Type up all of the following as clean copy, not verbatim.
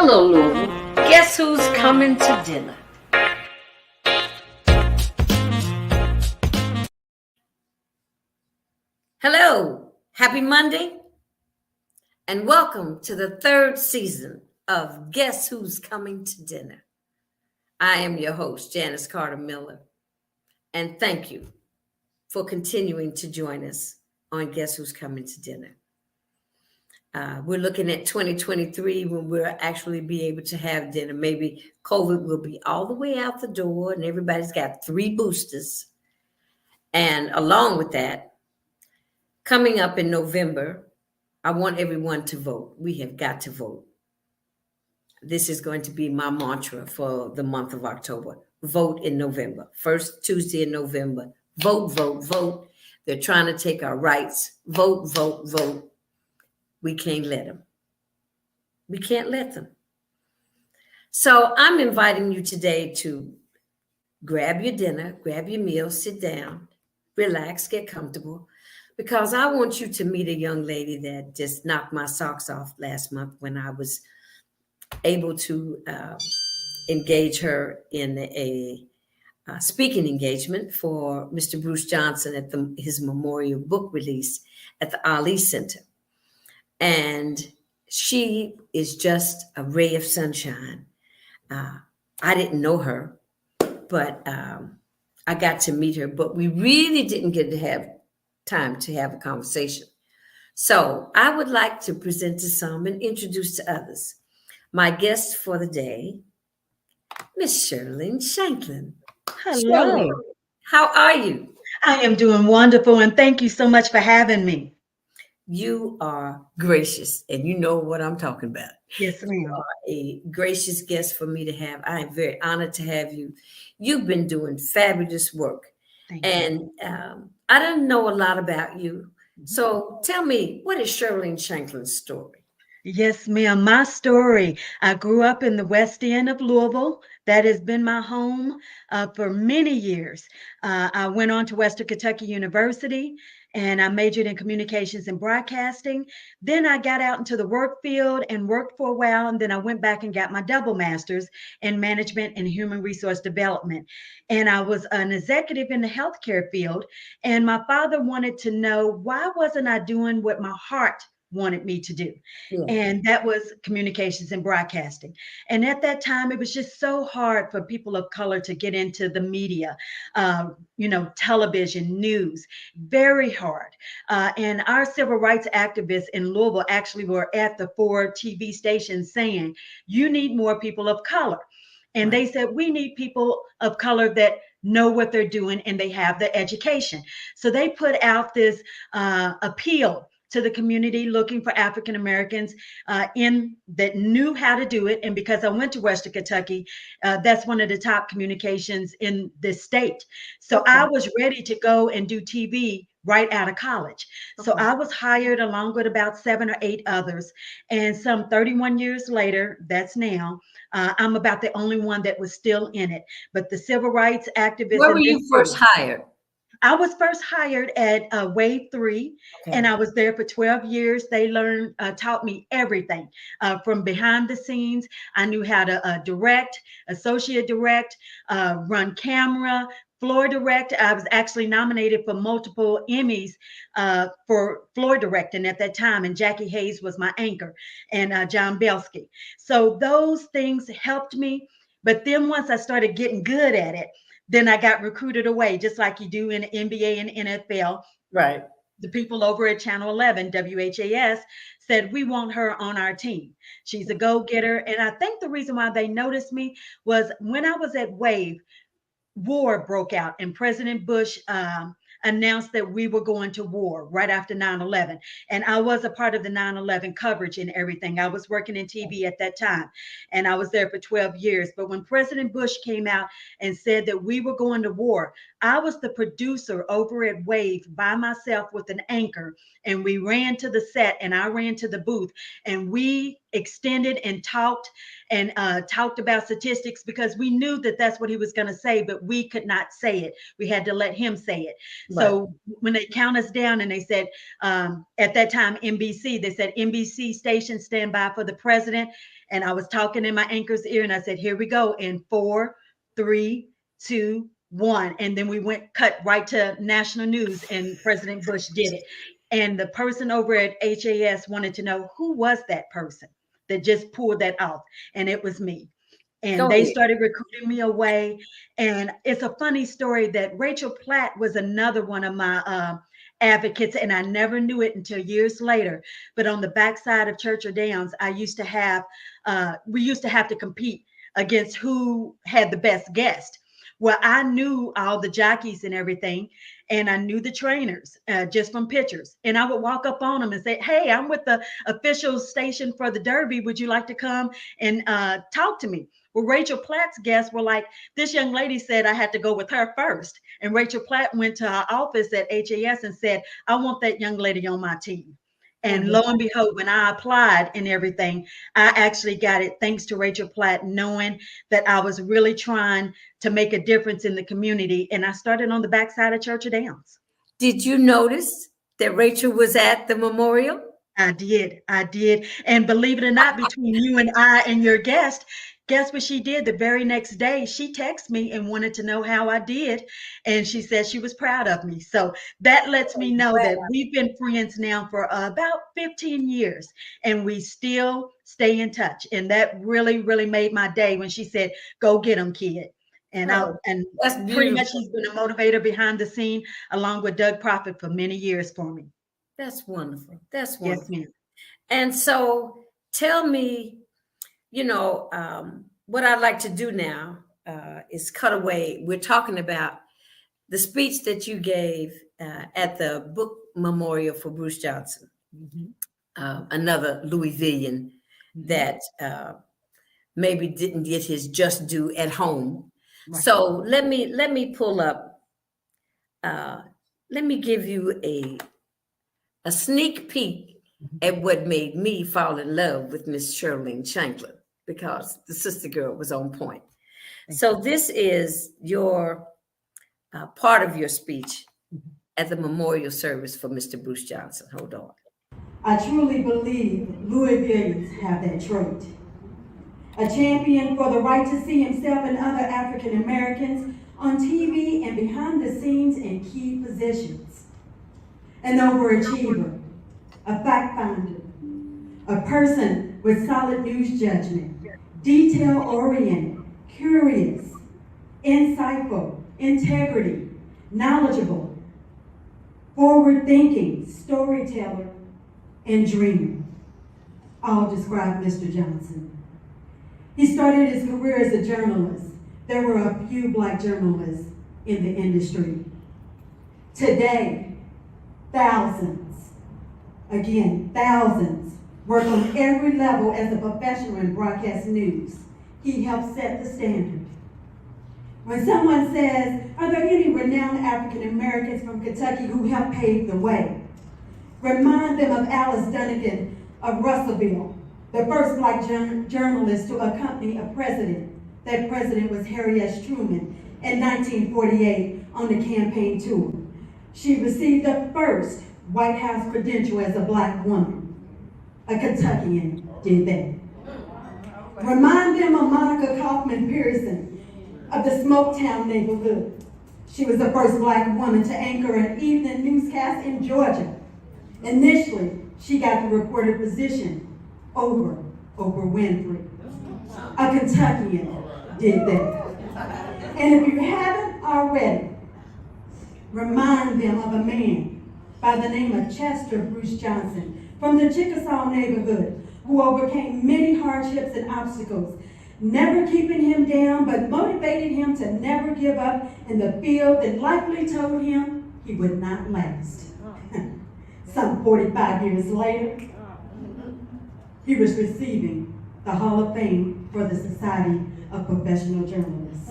Hello, Louisville. Guess who's coming to dinner? Hello, happy Monday, and welcome to the third season of Guess Who's Coming to Dinner. I am your host, Janice Carter Miller, and thank you for continuing to join us on Guess Who's Coming to Dinner. We're looking at 2023 when we'll actually be able to have dinner. Maybe COVID will be all the way out the door and everybody's got 3 boosters. And along with that, coming up in November, I want everyone to vote. We have got to vote. This is going to be my mantra for the month of October. Vote in November. First Tuesday in November. Vote, vote, vote. They're trying to take our rights. Vote, vote, vote. We can't let them. We can't let them. So I'm inviting you today to grab your dinner, grab your meal, sit down, relax, get comfortable, because I want you to meet a young lady that just knocked my socks off last month when I was able to engage her in a speaking engagement for Mr. Bruce Johnson at his memorial book release at the Ali Center. And she is just a ray of sunshine. I didn't know her, but I got to meet her, but we really didn't get to have time to have a conversation. So I would like to present to some and introduce to others my guest for the day, Miss Sherlene Shanklin. Hello. Sherlene, how are you? I am doing wonderful, and thank you so much for having me. You are gracious, and you know what I'm talking about. Yes, You ma'am. are a gracious guest for me to have. I am very honored to have you. You've been doing fabulous work, Thank and I don't know a lot about you. So tell me, what is Sherlene Shanklin's story? Yes, ma'am. My story. I grew up in the West End of Louisville. That has been my home for many years. I went on to Western Kentucky University and I majored in communications and broadcasting. Then I got out into the work field and worked for a while. And then I went back and got my double master's in management and human resource development. And I was an executive in the healthcare field. And my father wanted to know, why wasn't I doing what my heart wanted me to do? Yeah, And that was communications and broadcasting. And at that time, it was just so hard for people of color to get into the media, television, news, very hard. And our civil rights activists in Louisville actually were at the 4 TV stations saying, you need more people of color. And right. they said, we need people of color that know what they're doing and they have the education. So they put out this appeal to the community looking for African Americans in that knew how to do it. And because I went to Western Kentucky, that's one of the top communications in this state. So Okay. I was ready to go and do TV right out of college. So Okay. I was hired along with about 7 or 8 others. And some 31 years later, that's now, I'm about the only one that was still in it. But the civil rights activists Where were in this you first hired? I was first hired at Wave 3, and Okay. I was there for 12 years. They taught me everything from behind the scenes. I knew how to direct, associate direct, run camera, floor direct. I was actually nominated for multiple Emmys for floor directing at that time, and Jackie Hayes was my anchor, and John Belsky. So those things helped me. But then once I started getting good at it, then I got recruited away, just like you do in the NBA and NFL. Right. The people over at Channel 11, WHAS, said, we want her on our team. She's a go getter. And I think the reason why they noticed me was when I was at Wave, war broke out, and President Bush announced that we were going to war right after 9/11. And I was a part of the 9/11 coverage and everything. I was working in TV at that time, and I was there for 12 years. But when President Bush came out and said that we were going to war, I was the producer over at Wave by myself with an anchor, and we ran to the set and I ran to the booth, and we extended and talked about statistics, because we knew that that's what he was going to say, but we could not say it. We had to let him say it. Right. So when they count us down and they said, at that time, NBC, they said, NBC station, stand by for the president. And I was talking in my anchor's ear and I said, here we go in 4, 3, 2, 1. And then we cut right to national news and President Bush did it. And the person over at WHAS wanted to know, who was that person that just pulled that off? And it was me. And they started recruiting me away. And it's a funny story that Rachel Platt was another one of my advocates, and I never knew it until years later. But on the backside of Churchill Downs, we used to have to compete against who had the best guest. Well, I knew all the jockeys and everything, and I knew the trainers just from pictures. And I would walk up on them and say, hey, I'm with the official station for the Derby. Would you like to come and talk to me? Well, Rachel Platt's guests were like, this young lady said I had to go with her first. And Rachel Platt went to our office at WHAS and said, I want that young lady on my team. And lo and behold, when I applied and everything, I actually got it thanks to Rachel Platt, knowing that I was really trying to make a difference in the community. And I started on the backside of Churchill Downs. Did you notice that Rachel was at the memorial? I did. And believe it or not, between you and I and your guest, guess what she did the very next day? She texted me and wanted to know how I did. And she said she was proud of me. So that lets me know that we've been friends now for about 15 years and we still stay in touch. And that really, really made my day when she said, go get them, kid. And that's pretty much she's been a motivator behind the scene along with Doug Prophet for many years for me. That's wonderful. That's wonderful. Yes, ma'am. And so tell me, what I'd like to do now is cut away. We're talking about the speech that you gave at the book memorial for Bruce Johnson, another Louisvillian that maybe didn't get his just due at home. Right. So let me pull up. Let me give you a sneak peek at what made me fall in love with Miss Sherlene Shanklin, because the sister girl was on point. So this is your part of your speech at the memorial service for Mr. Bruce Johnson. Hold on. I truly believe Louisvillians have that trait. A champion for the right to see himself and other African Americans on TV and behind the scenes in key positions. An overachiever, a fact finder, a person with solid news judgment, detail-oriented, curious, insightful, integrity, knowledgeable, forward-thinking, storyteller, and dreamer. All describe Mr. Johnson. He started his career as a journalist. There were a few Black journalists in the industry. Today, thousands work on every level as a professional in broadcast news. He helped set the standard. When someone says, are there any renowned African Americans from Kentucky who helped pave the way? Remind them of Alice Dunnigan of Russellville, the first Black journalist to accompany a president. That president was Harry S. Truman in 1948 on the campaign tour. She received the first White House credential as a Black woman. A Kentuckian did that. Remind them of Monica Kaufman Pearson of the Smoketown neighborhood. She was the first Black woman to anchor an evening newscast in Georgia. Initially, she got the reporter position over Oprah Winfrey. A Kentuckian did that. And if you haven't already, remind them of a man by the name of Chester Bruce Johnson from the Chickasaw neighborhood who overcame many hardships and obstacles, never keeping him down, but motivated him to never give up in the field that likely told him he would not last. Some 45 years later, he was receiving the Hall of Fame for the Society of Professional Journalists.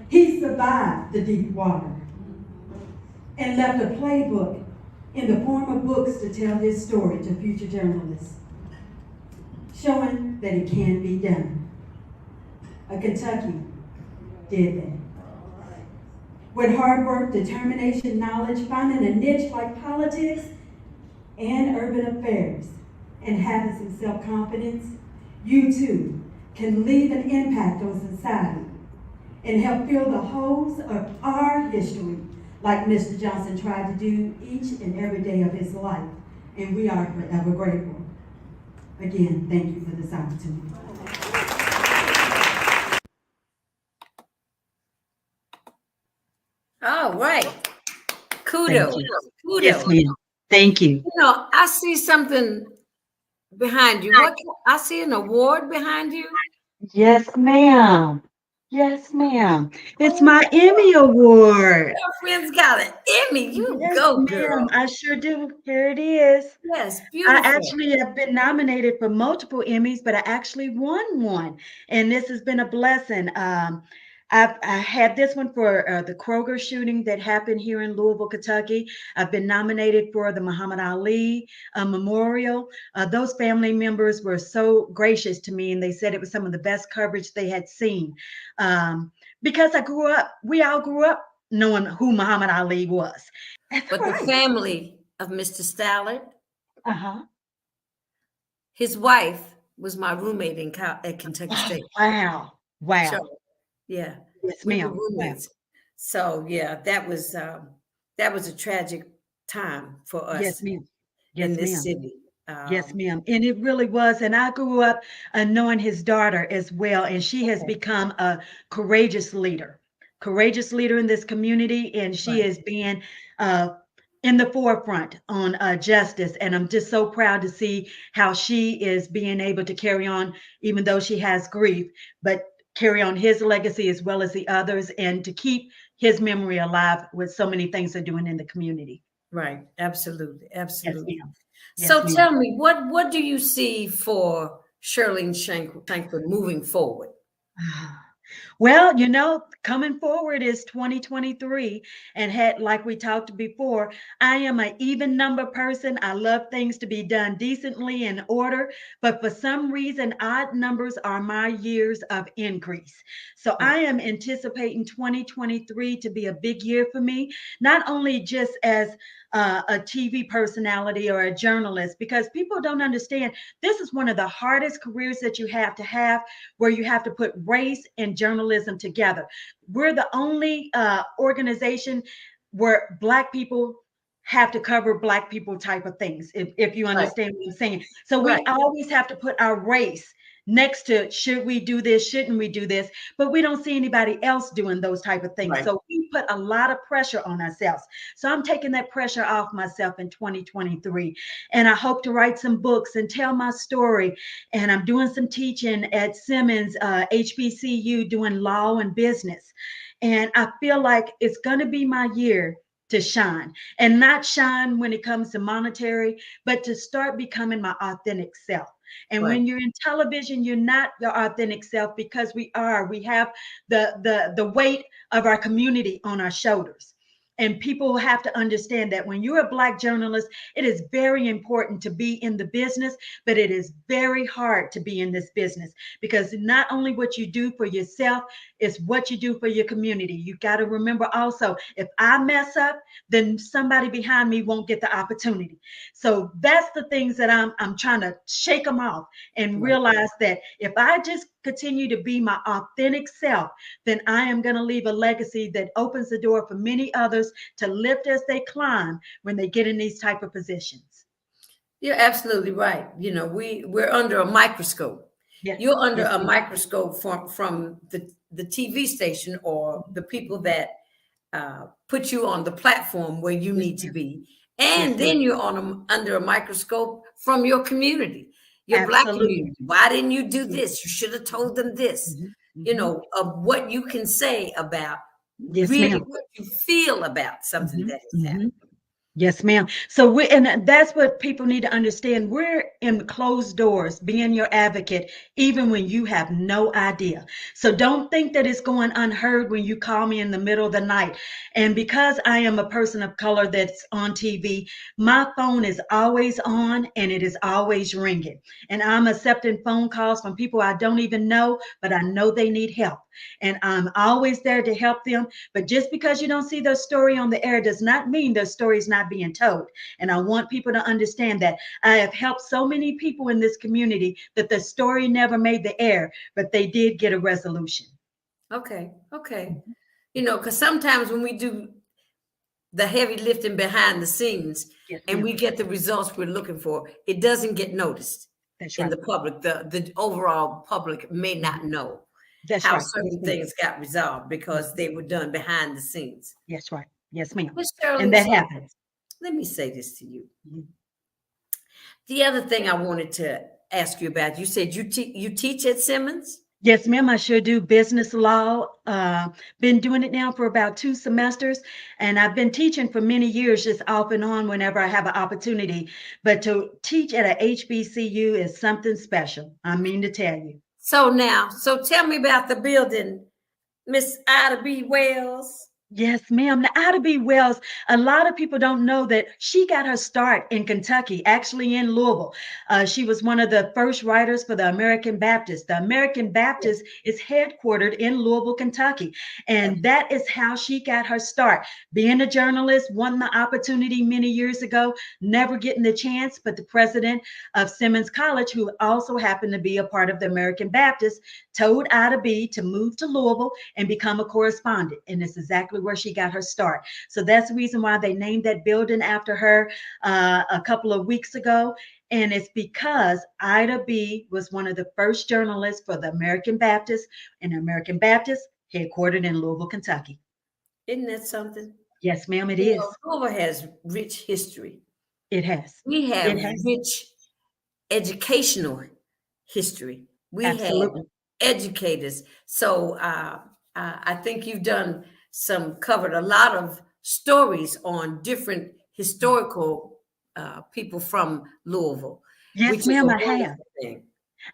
He survived the deep water and left a playbook in the form of books to tell his story to future journalists. showing that it can be done. A Kentucky did that. With hard work, determination, knowledge, finding a niche like politics and urban affairs, and having some self-confidence, you too can leave an impact on society and help fill the holes of our history like Mr. Johnson tried to do each and every day of his life. And we are forever grateful. Again, thank you for this opportunity. All right. Thank Kudos. you. Kudos. Yes, ma'am. Thank you. You know, I see something behind you. What? I see an award behind you. Yes, ma'am. Yes, ma'am. It's my Emmy Award. Girlfriend's got an Emmy. You Yes, go, ma'am. girl. I sure do. Here it is. Yes, I beautiful. actually have been nominated for multiple Emmys, but I actually won one, and this has been a blessing. I had this one for the Kroger shooting that happened here in Louisville, Kentucky. I've been nominated for the Muhammad Ali Memorial. Those family members were so gracious to me, and they said it was some of the best coverage they had seen. Because we all grew up knowing who Muhammad Ali was. That's But the right. family of Mr. Stallard, Uh-huh. his wife was my roommate at Kentucky State. Wow. Wow. So, yeah, Yes, we were ma'am. Wow. roommates. So, yeah, that was a tragic time for Yes, us ma'am. in Yes, this ma'am. city. Yes, ma'am. And it really was. And I grew up knowing his daughter as well. And she has Okay. become a courageous leader in this community. And she Right. is being in the forefront on justice. And I'm just so proud to see how she is being able to carry on, even though she has grief, but carry on his legacy as well as the others, and to keep his memory alive with so many things they're doing in the community. Right. Absolutely. Yes, Absolutely. ma'am. Yes, So ma'am. tell me, what do you see for Sherlene Shanklin moving forward? Well, coming forward is 2023, and like we talked before, I am an even number person. I love things to be done decently in order, but for some reason, odd numbers are my years of increase. So I am anticipating 2023 to be a big year for me, not only just as a TV personality or a journalist, because people don't understand this is one of the hardest careers that you have, where you have to put race and journalism together. We're the only organization where Black people have to cover Black people type of things, if you Right. understand what I'm saying. So we Right. always have to put our race next to should we do this, shouldn't we do this, but we don't see anybody else doing those type of things. Right. So we put a lot of pressure on ourselves. So I'm taking that pressure off myself in 2023, and I hope to write some books and tell my story. And I'm doing some teaching at Simmons HBCU, doing law and business, and I feel like it's going to be my year to shine, and not shine when it comes to monetary, but to start becoming my authentic self. And Right. when you're in television, you're not your authentic self, because we have the weight of our community on our shoulders. And people have to understand that when you're a Black journalist, it is very important to be in the business, but it is very hard to be in this business, because not only what you do for yourself, is what you do for your community. You got to remember also, if I mess up, then somebody behind me won't get the opportunity. So that's the things that I'm trying to shake them off and Right. realize that if I just continue to be my authentic self, then I am going to leave a legacy that opens the door for many others to lift as they climb when they get in these type of positions. You're absolutely right. You know, we're under a microscope. Yes. You're under Yes, a ma'am. microscope from the TV station or the people that put you on the platform where you Yes, need to ma'am. be, Yes, and ma'am. then you're under a microscope from your community, your Black Absolutely. community. Why didn't you do Mhm. this? You should have told them this. Mhm. You Mhm. know, of what you can say about Yes, really ma'am. what you feel about something Mhm. that has happened. Mhm. Yes, ma'am. So and that's what people need to understand. We're in closed doors, being your advocate, even when you have no idea. So don't think that it's going unheard when you call me in the middle of the night. And because I am a person of color that's on TV, my phone is always on and it is always ringing. And I'm accepting phone calls from people I don't even know, but I know they need help. And I'm always there to help them. But just because you don't see their story on the air does not mean their story is not being told. And I want people to understand that I have helped so many people in this community that the story never made the air, but they did get a resolution. Okay. Okay. Because sometimes when we do the heavy lifting behind the scenes Yes, and ma'am. we get the results we're looking for, it doesn't get noticed That's in right. the public. The overall public may not know That's how right. Yes, certain ma'am. things got resolved because Mhm. they were done behind the scenes. Yes, right. Yes, ma'am. Miss And Sherlene, that so happens. let me say this to you. Mhm. The other thing I wanted to ask you about, you said you teach at Simmons? Yes, ma'am. I sure do business law. Been doing it now for about 2 semesters, and I've been teaching for many years, just off and on whenever I have an opportunity. But to teach at a HBCU is something special. I mean to tell you. So tell me about the building, Miss Ida B. Wells. Yes, ma'am. Now, Ida B. Wells, a lot of people don't know that she got her start in Kentucky, actually in Louisville. She was one of the first writers for the American Baptist. The American Yes. Baptist is headquartered in Louisville, Kentucky. And that is how she got her start. Being a journalist, won the opportunity many years ago, never getting the chance, but the president of Simmons College, who also happened to be a part of the American Baptist, told Ida B. to move to Louisville and become a correspondent. And it's exactly where she got her start. So that's the reason why they named that building after her a couple of weeks ago. And it's because Ida B. was one of the first journalists for the American Baptist, and the American Baptist headquartered in Louisville, Kentucky. Isn't that something? Yes, ma'am, it is. Louisville has rich history. It has. We It have has. rich educational history. We have Absolutely. educators. So I think you've covered a lot of stories on different historical people from Louisville, Yes, which is a ma'am, I have. wonderful thing.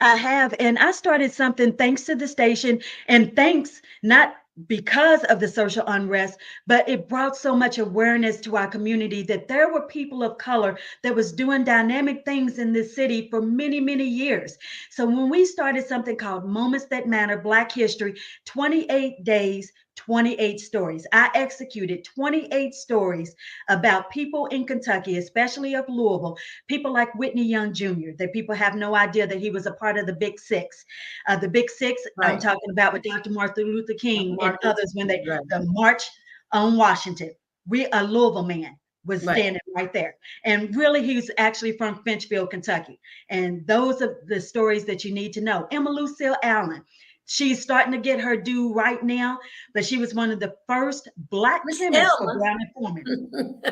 I have, and I started something thanks to the station, and thanks not because of the social unrest, but it brought so much awareness to our community that there were people of color that was doing dynamic things in this city for many, many years. So when we started something called Moments That Matter, Black History, 28 days, 28 stories. I executed 28 stories about people in Kentucky, especially of Louisville, people like Whitney Young Jr., that people have no idea that he was a part of the Big Six. The Big Six, I'm Right. talking about with Dr. Martin Luther King and Martin Luther others when King, right. the March on Washington. A Louisville man was Right. standing right there. And really, he's actually from Finchville, Kentucky. And those are the stories that you need to know. Emma Lucille Allen. She's starting to get her due right now, but she was one of the first Black Miss chemists for Elma. Brown and Forman.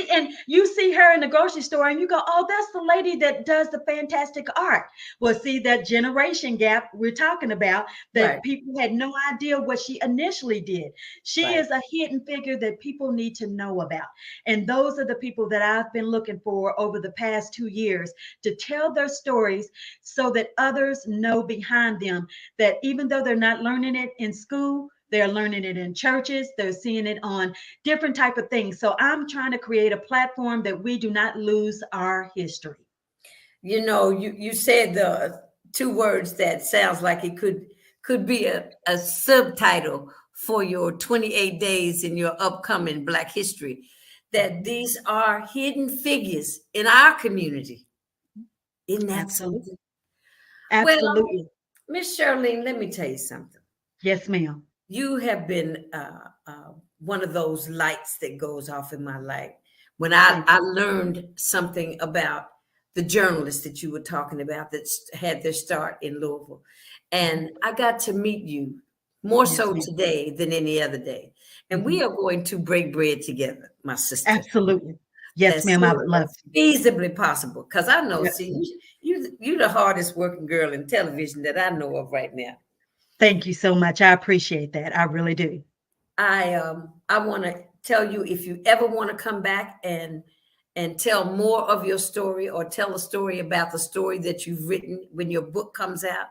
And you see her in the grocery store and you go, oh, that's the lady that does the fantastic art. Well, see that generation gap we're talking about, Right. that people had no idea what she initially did. She Right. is a hidden figure that people need to know about. And those are the people that I've been looking for over the past 2 years to tell their stories so that others know behind them that even though they're not learning it in school, they're learning it in churches, they're seeing it on different type of things. So I'm trying to create a platform that we do not lose our history. You said the two words that sounds like it could be a subtitle for your 28 days in your upcoming Black History, that these are hidden figures in our community. Isn't that Absolutely. something? Well, Absolutely. Miss Sherlene, let me tell you something. Yes, ma'am. You have been one of those lights that goes off in my life. When I learned something about the journalists that you were talking about that had their start in Louisville, and I got to meet you more Yes, so ma'am. today than any other day. And we Mhm. are going to break bread together, my sister, Absolutely. Yes, as ma'am. I soon would love as to. feasibly possible. Because I know, Yes, see, ma'am. you the hardest working girl in television that I know of right now. Thank you so much. I appreciate that. I really do. I want to tell you if you ever want to come back and tell more of your story, or tell a story about the story that you've written when your book comes out,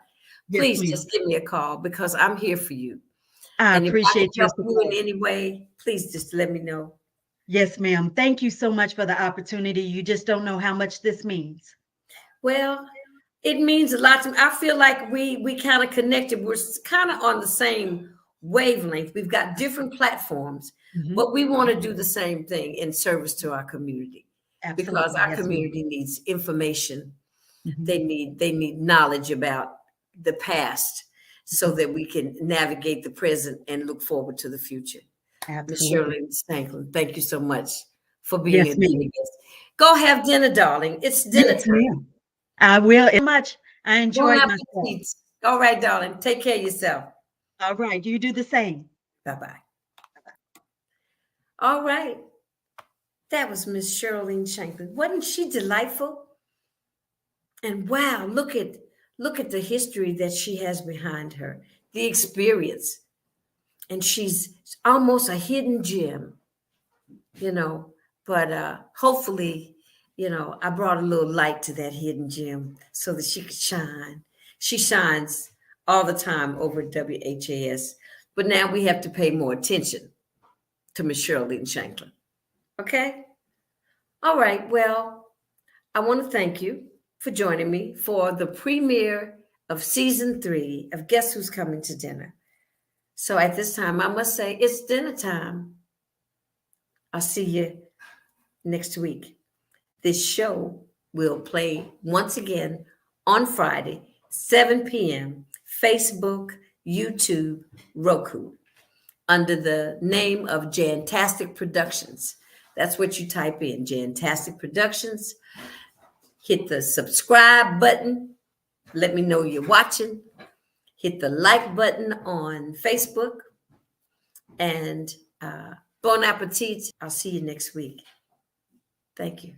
Yes, please ma'am. just give me a call, because I'm here for you. I And if I can appreciate your help you in support. any way, please just let me know. Yes, ma'am. Thank you so much for the opportunity. You just don't know how much this means. Well, it means a lot to me. I feel like we kind of connected. We're kind of on the same wavelength. We've got different platforms, Mhm. but we want to do the same thing in service to our community, because Absolutely. our Yes, ma'am. community needs information. Mhm. They need knowledge about the past, so Mhm. that we can navigate the present and look forward to the future. Miss Absolutely. Sherlene Shanklin, thank you so much for being a Yes, dinner ma'am. guest. Go have dinner, darling. It's dinner Yes, time. ma'am. I will. So much. I Bon enjoyed myself. appetit. All right, darling. Take care of yourself. All right. You do the same. Bye-bye. All right. That was Miss Sherlene Shanklin. Wasn't she delightful? And wow, look at the history that she has behind her, the experience. And she's almost a hidden gem, you know. But hopefully, I brought a little light to that hidden gem so that she could shine. She shines all the time over at WHAS. But now we have to pay more attention to Miss Sherlene Shanklin. Okay? All right. Well, I want to thank you for joining me for the premiere of season 3 of Guess Who's Coming to Dinner. So at this time, I must say it's dinner time. I'll see you next week. This show will play once again on Friday, 7 p.m., Facebook, YouTube, Roku, under the name of Jantastic Productions. That's what you type in, Jantastic Productions. Hit the subscribe button. Let me know you're watching. Hit the like button on Facebook. And bon appetit. I'll see you next week. Thank you.